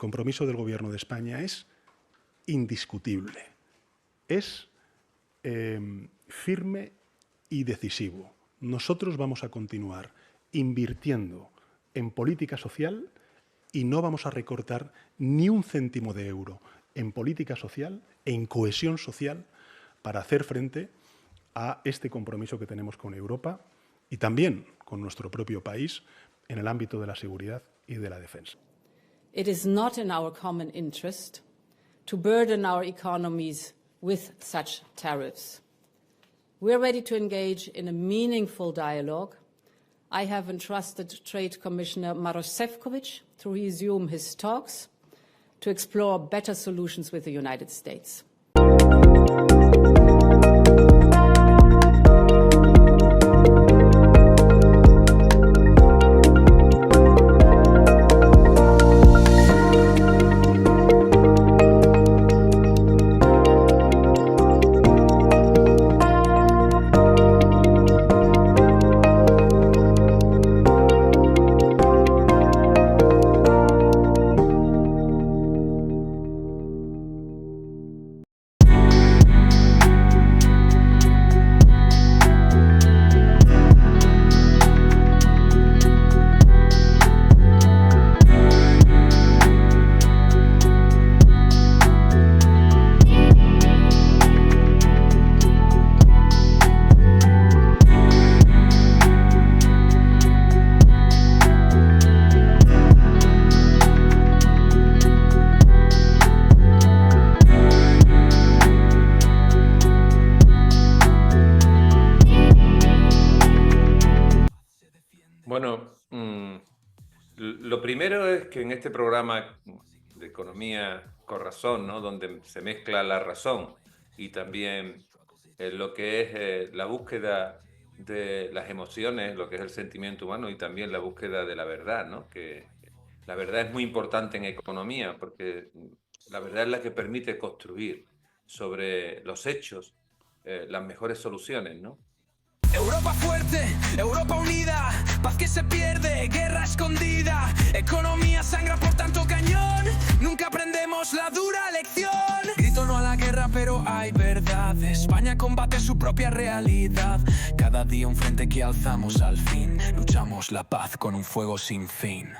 compromiso del Gobierno de España es indiscutible, es firme y decisivo. Nosotros vamos a continuar invirtiendo en política social y no vamos a recortar ni un céntimo de euro en política social, en cohesión social, para hacer frente a este compromiso que tenemos con Europa y también con nuestro propio país en el ámbito de la seguridad y de la defensa. It is not in our common interest to burden our economies with such tariffs. We are ready to engage in a meaningful dialogue. I have entrusted Trade Commissioner Maroš Šefčovič to resume his talks to explore better solutions with the United States. Bueno, lo primero es que en este programa de Economía con Razón, ¿no?, donde se mezcla la razón y también lo que es la búsqueda de las emociones, lo que es el sentimiento humano y también la búsqueda de la verdad, ¿no? Que la verdad es muy importante en economía porque la verdad es la que permite construir sobre los hechos las mejores soluciones, ¿no? Europa fuerte, Europa unida, paz que se pierde, guerra escondida, economía sangra por tanto cañón, nunca aprendemos la dura lección. Grito no a la guerra, pero hay verdad, España combate su propia realidad, cada día un frente que alzamos al fin, luchamos la paz con un fuego sin fin.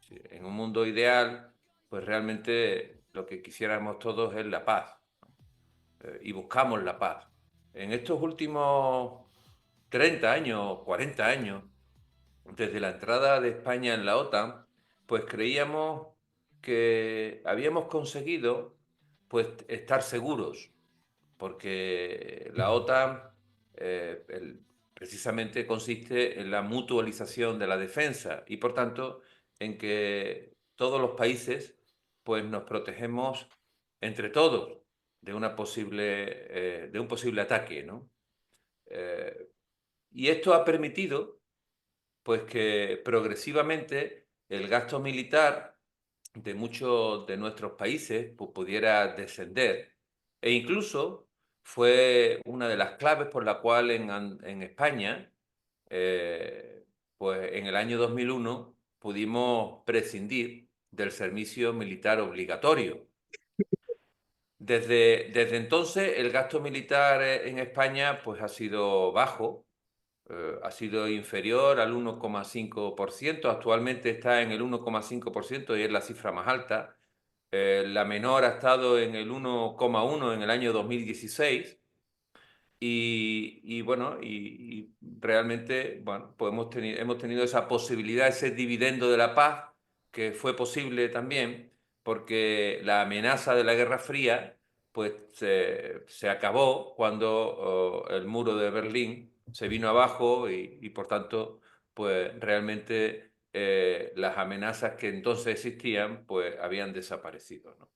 Sí, en un mundo ideal, pues realmente lo que quisiéramos todos es la paz, y buscamos la paz. En estos últimos 30 años, 40 años, desde la entrada de España en la OTAN, pues creíamos que habíamos conseguido pues estar seguros, porque la OTAN precisamente consiste en la mutualización de la defensa y por tanto en que todos los países pues nos protegemos entre todos de un posible ataque, ¿no? Y esto ha permitido pues que progresivamente el gasto militar de muchos de nuestros países pues, pudiera descender. E incluso fue una de las claves por la cual en España, pues en el año 2001 pudimos prescindir del servicio militar obligatorio. Desde entonces el gasto militar en España pues, ha sido bajo, ha sido inferior al 1,5%, actualmente está en el 1,5% y es la cifra más alta. La menor ha estado en el 1,1% en el año 2016 y bueno, y realmente bueno, pues hemos tenido esa posibilidad, ese dividendo de la paz que fue posible también porque la amenaza de la Guerra Fría pues se acabó cuando el muro de Berlín se vino abajo y por tanto pues realmente las amenazas que entonces existían pues habían desaparecido, ¿no?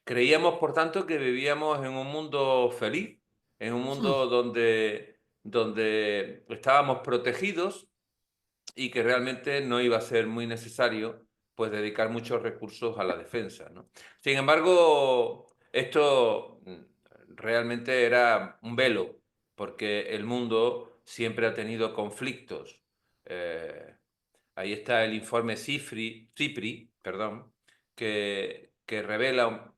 Creíamos por tanto que vivíamos en un mundo feliz, en un mundo donde estábamos protegidos y que realmente no iba a ser muy necesario pues dedicar muchos recursos a la defensa, ¿no? Sin embargo, esto realmente era un velo, porque el mundo siempre ha tenido conflictos. Ahí está el informe CIPRI, perdón, que revela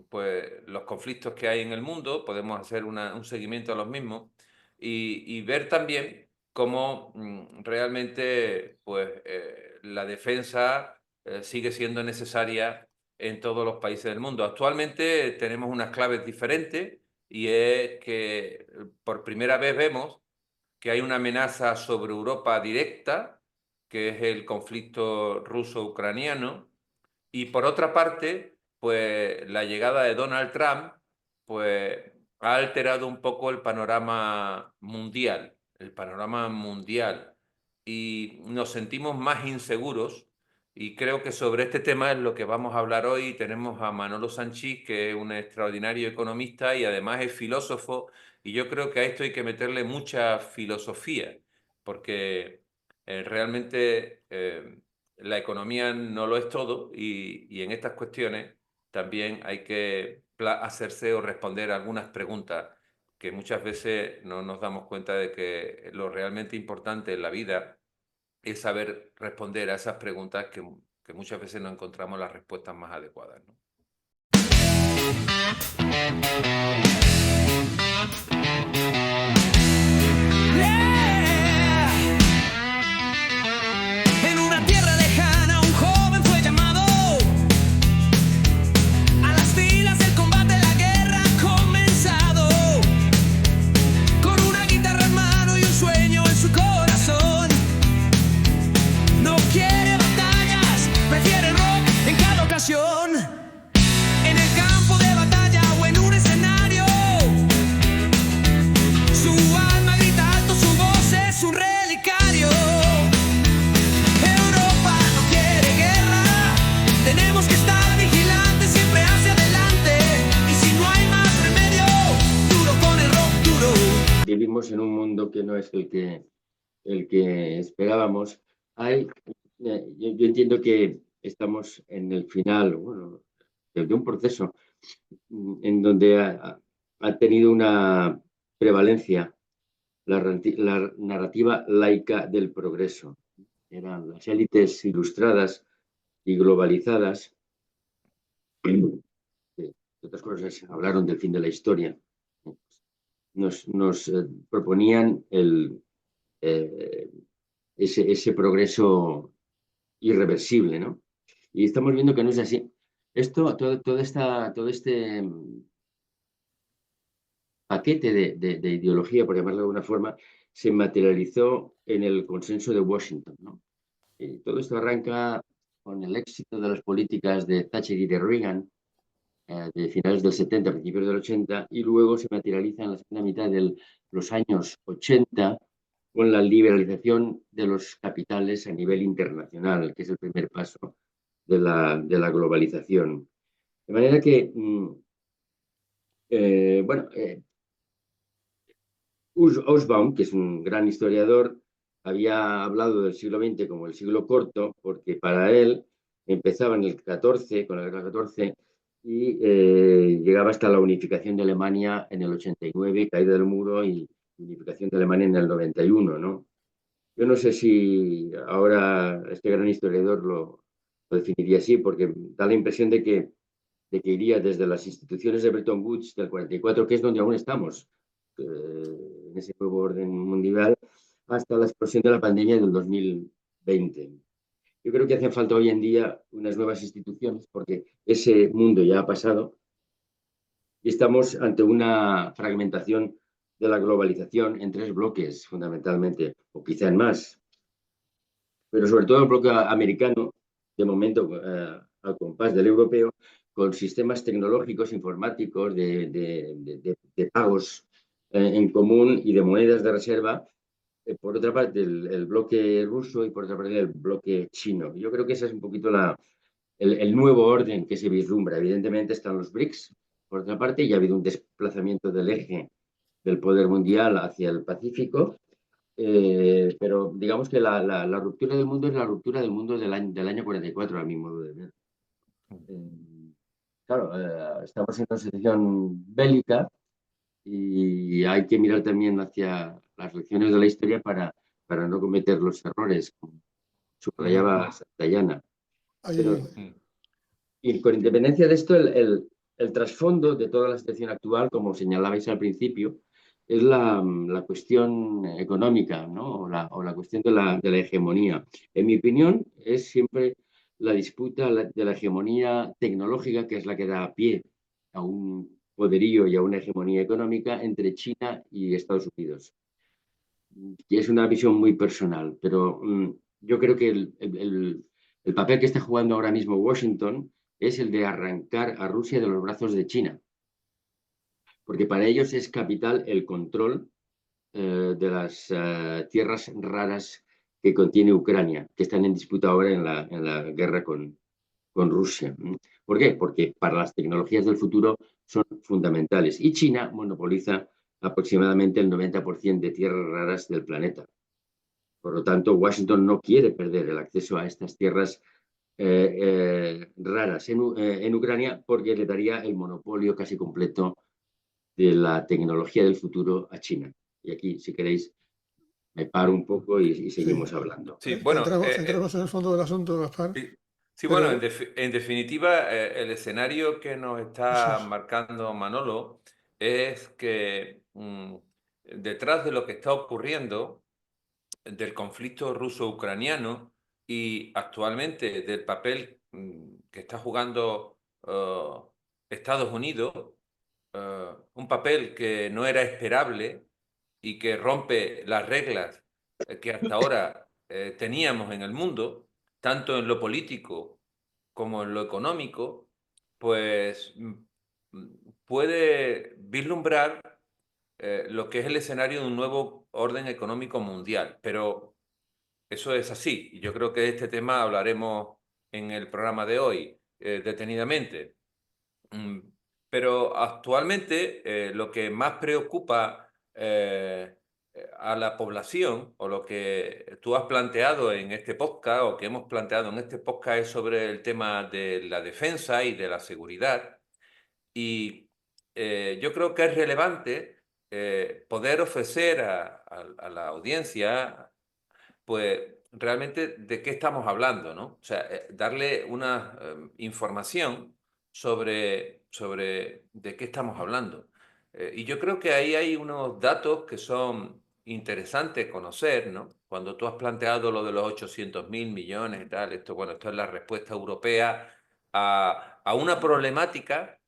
pues, los conflictos que hay en el mundo, podemos hacer un seguimiento a los mismos y ver también cómo realmente pues, la defensa sigue siendo necesaria en todos los países del mundo. Actualmente tenemos unas claves diferentes y es que por primera vez vemos que hay una amenaza sobre Europa directa, que es el conflicto ruso-ucraniano, y por otra parte, pues la llegada de Donald Trump, pues ha alterado un poco el panorama mundial, y nos sentimos más inseguros. Y creo que sobre este tema es lo que vamos a hablar hoy. Tenemos a Manolo Sanchis, que es un extraordinario economista y además es filósofo, y yo creo que a esto hay que meterle mucha filosofía, porque realmente la economía no lo es todo y en estas cuestiones también hay que hacerse o responder algunas preguntas que muchas veces no nos damos cuenta de que lo realmente importante en la vida es saber responder a esas preguntas que muchas veces no encontramos las respuestas más adecuadas, ¿no? En una tierra lejana un joven fue llamado a las filas del combate, la guerra ha comenzado. Con una guitarra en mano y un sueño en su corazón. No quiere batallas, prefiere rock en cada ocasión. En el campo de batalla o en un escenario, su alma grita alto, su voz es un relicario. Europa no quiere guerra, tenemos que estar vigilantes, siempre hacia adelante. Y si no hay más remedio, duro con el rock duro. Vivimos en un mundo que no es el que esperábamos. Yo entiendo que estamos en el final, bueno, de un proceso en donde ha tenido una prevalencia la narrativa laica del progreso. Eran las élites ilustradas y globalizadas, que, de otras cosas, hablaron del fin de la historia. Nos proponían ese progreso irreversible, ¿no? Y estamos viendo que no es así. Todo este paquete de ideología, por llamarlo de alguna forma, se materializó en el consenso de Washington, ¿no? Y todo esto arranca con el éxito de las políticas de Thatcher y de Reagan, de finales del 70, principios del 80, y luego se materializa en la segunda mitad de los años 80 con la liberalización de los capitales a nivel internacional, que es el primer paso de la globalización. De manera que, Hobsbawm, que es un gran historiador, había hablado del siglo XX como el siglo corto, porque para él empezaba en el 14, con la guerra 14, y llegaba hasta la unificación de Alemania en el 89, caída del muro, y unificación de Alemania en el 91, ¿no? Yo no sé si ahora este gran historiador lo definiría así, porque da la impresión de que iría desde las instituciones de Bretton Woods del 44, que es donde aún estamos, en ese nuevo orden mundial, hasta la explosión de la pandemia del 2020. Yo creo que hacen falta hoy en día unas nuevas instituciones, porque ese mundo ya ha pasado y estamos ante una fragmentación de la globalización en tres bloques, fundamentalmente, o quizá en más. Pero sobre todo el bloque americano, de momento al compás del europeo, con sistemas tecnológicos, informáticos, de pagos en común y de monedas de reserva. Por otra parte, el bloque ruso y por otra parte el bloque chino. Yo creo que ese es un poquito el nuevo orden que se vislumbra. Evidentemente están los BRICS, por otra parte, y ha habido un desplazamiento del eje del poder mundial hacia el Pacífico, pero digamos que la ruptura del mundo es la ruptura del mundo del año 44, a mi modo de ver. Claro, estamos en una situación bélica y hay que mirar también hacia las lecciones de la historia para no cometer los errores, como subrayaba Santayana. Y con independencia de esto, el trasfondo de toda la situación actual, como señalabais al principio, es la cuestión económica, ¿no? O la cuestión de la hegemonía. En mi opinión, es siempre la disputa de la hegemonía tecnológica, que es la que da pie a un poderío y a una hegemonía económica entre China y Estados Unidos. Y es una visión muy personal, pero yo creo que el papel que está jugando ahora mismo Washington es el de arrancar a Rusia de los brazos de China, porque para ellos es capital el control de las tierras raras que contiene Ucrania, que están en disputa ahora en la guerra con Rusia. ¿Por qué? Porque para las tecnologías del futuro son fundamentales. Y China monopoliza aproximadamente el 90% de tierras raras del planeta. Por lo tanto, Washington no quiere perder el acceso a estas tierras raras en Ucrania porque le daría el monopolio casi completo de la tecnología del futuro a China. Y aquí, si queréis, me paro un poco y Sí. seguimos hablando. Sí, bueno, Entramos en el fondo del asunto, Gaspar. sí, sí, bueno, Pero en definitiva, el escenario que nos eso está es. marcando Manolo es que detrás de lo que está ocurriendo, del conflicto ruso-ucraniano y actualmente del papel que está jugando Estados Unidos, un papel que no era esperable y que rompe las reglas que hasta ahora teníamos en el mundo, tanto en lo político como en lo económico, pues puede vislumbrar lo que es el escenario de un nuevo orden económico mundial. Pero eso es así. Y yo creo que de este tema hablaremos en el programa de hoy detenidamente. Mm, Pero actualmente lo que más preocupa a la población, o lo que tú has planteado en este podcast, o que hemos planteado en este podcast, es sobre el tema de la defensa y de la seguridad. Y yo creo que es relevante poder ofrecer a la audiencia, pues realmente de qué estamos hablando, ¿no? O sea, darle una información sobre de qué estamos hablando. Y yo creo que ahí hay unos datos que son interesantes conocer, ¿no? Cuando tú has planteado lo de los 800.000 millones y tal, esto, bueno, esto es la respuesta europea a una problemática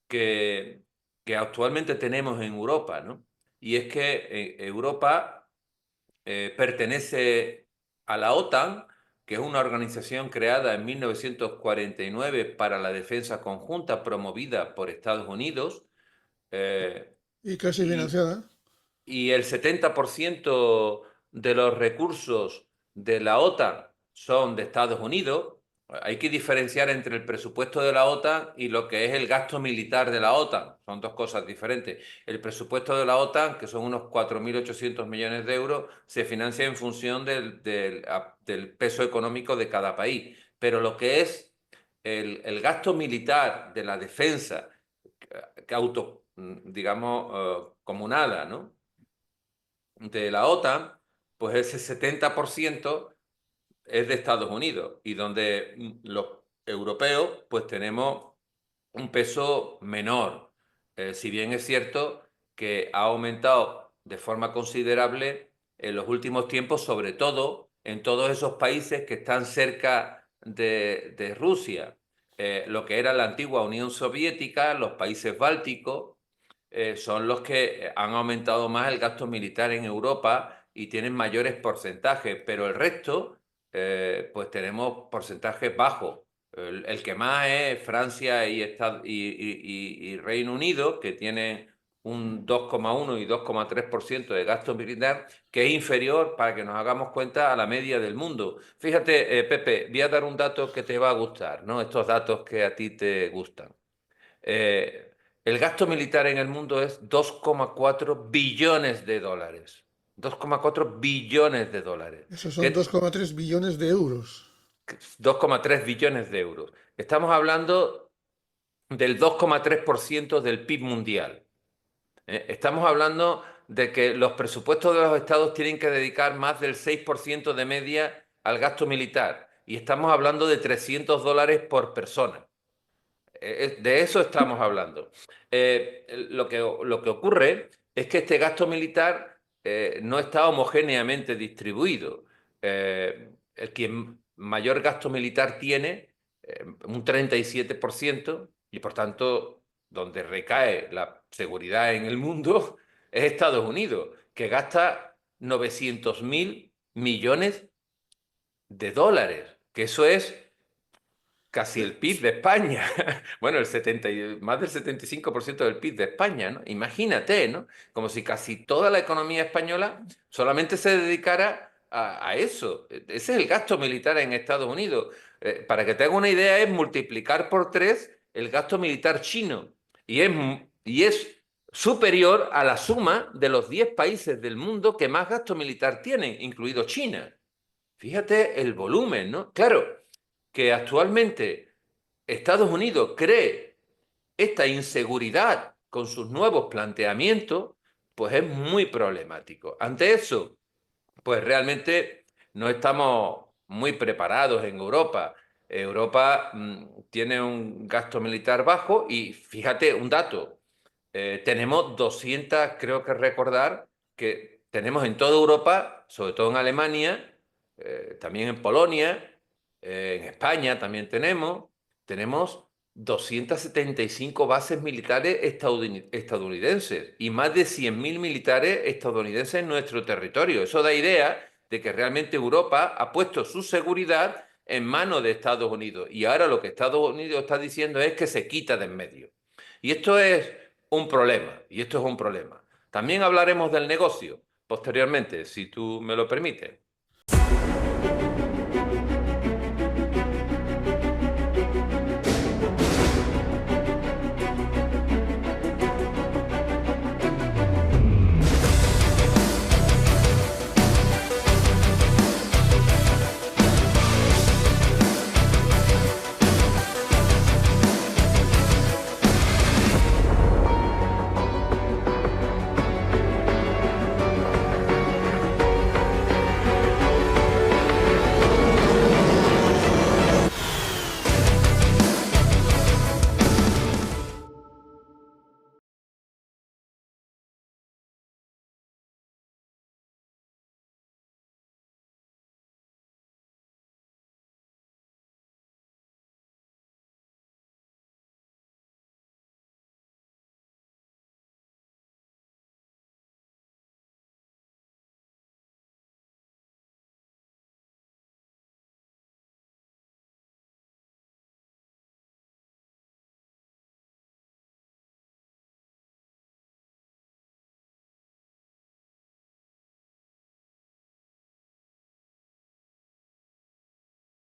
que, que actualmente tenemos en Europa, ¿no? Y es que Europa pertenece a la OTAN, que es una organización creada en 1949 para la defensa conjunta promovida por Estados Unidos. Y casi Y, financiada. y el 70% de los recursos de la OTAN son de Estados Unidos. Hay que diferenciar entre el presupuesto de la OTAN y lo que es el gasto militar de la OTAN. Son dos cosas diferentes. El presupuesto de la OTAN, que son unos 4.800 millones de euros, se financia en función del peso económico de cada país. Pero lo que es el gasto militar de la defensa, digamos, comunada, ¿no?, de la OTAN, pues ese 70% es de Estados Unidos, y donde los europeos pues tenemos un peso menor. Si bien es cierto que ha aumentado de forma considerable en los últimos tiempos, sobre todo en todos esos países que están cerca de Rusia, lo que era la antigua Unión Soviética, los países bálticos, son los que han aumentado más el gasto militar en Europa y tienen mayores porcentajes, pero el resto, pues tenemos porcentajes bajos. El que más es Francia y Reino Unido, que tienen un 2,1 y 2,3% de gasto militar, que es inferior, para que nos hagamos cuenta, a la media del mundo. Fíjate, Pepe, voy a dar un dato que te va a gustar, ¿no? Estos datos que a ti te gustan. El gasto militar en el mundo es 2,4 billones de dólares. 2,4 billones de dólares. Esos son 2,3 billones de euros. 2,3 billones de euros. Estamos hablando del 2,3% del PIB mundial. Estamos hablando de que los presupuestos de los estados tienen que dedicar más del 6% de media al gasto militar. Y estamos hablando de $300 por persona. De eso estamos hablando. Lo que ocurre es que este gasto militar no está homogéneamente distribuido. El quien mayor gasto militar tiene, un 37%, y por tanto, donde recae la seguridad en el mundo, es Estados Unidos, que gasta 900.000 millones de dólares, que eso es casi el PIB de España. Bueno, más del 75% del PIB de España, ¿no? Imagínate, ¿no? Como si casi toda la economía española solamente se dedicara a eso. Ese es el gasto militar en Estados Unidos. Para que te haga una idea, es multiplicar por 3 el gasto militar chino. Y es superior a la suma de los 10 países del mundo que más gasto militar tienen, incluido China. Fíjate el volumen, ¿no? Claro, que actualmente Estados Unidos cree esta inseguridad con sus nuevos planteamientos, pues es muy problemático. Ante eso, pues realmente no estamos muy preparados en Europa. Europa tiene un gasto militar bajo y fíjate un dato, tenemos 200, creo que recordar, que tenemos en toda Europa, sobre todo en Alemania, también en Polonia, en España también tenemos 275 bases militares estadounidenses y más de 100.000 militares estadounidenses en nuestro territorio. Eso da idea de que realmente Europa ha puesto su seguridad en manos de Estados Unidos. Y ahora lo que Estados Unidos está diciendo es que se quita de en medio. Y esto es un problema, y esto es un problema. También hablaremos del negocio posteriormente, si tú me lo permites.